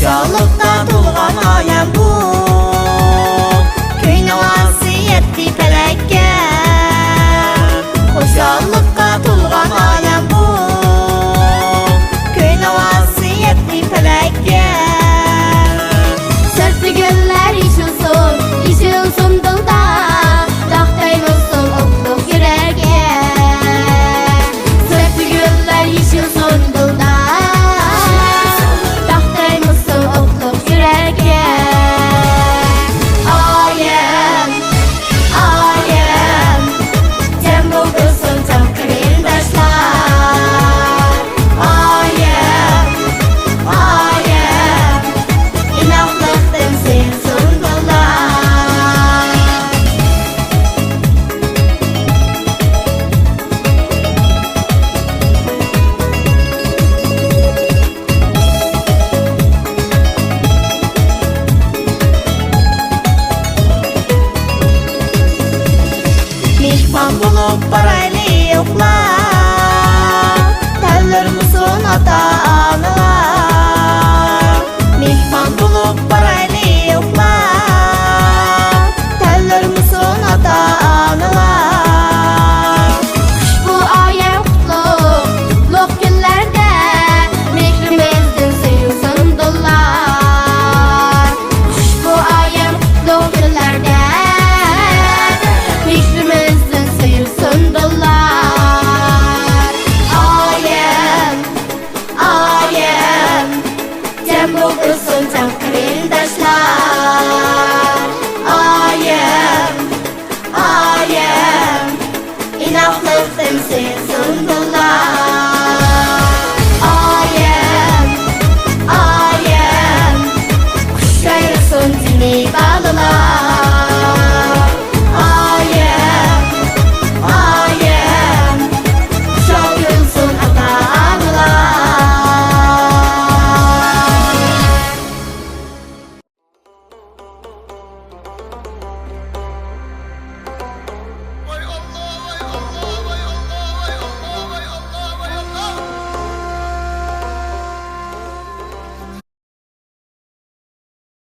Hoşallıqda tulğan ayəm bu, Köynə vəsiyyətli pələkə. Hoşallıqda tulğan ayəm bu, Köynə vəsiyyətli pələkə. Sörtlü güller işilsin dılda, Daxtaymısın otluq yüreğe. Sörtlü güller işilsin dılda, Daxtaymısın otluq yüreğe. Ayem, ayem, Cem bulgursun cam kırıldaşlar. Ayem, ayem, İnanlıqdım sen sundular. Mehman bulup paraylı yoxlar, Təller musun ata-analar. Mehman bulup paraylı yoxlar, Təller musun ata-analar. Bu ayem kutluq günlerde, Mehrimizdin suyusun dullar. Bu ayem kutluq günlerde, Mehrimizdin suyusun dullar. Ayem, ayem, Cem bulgursun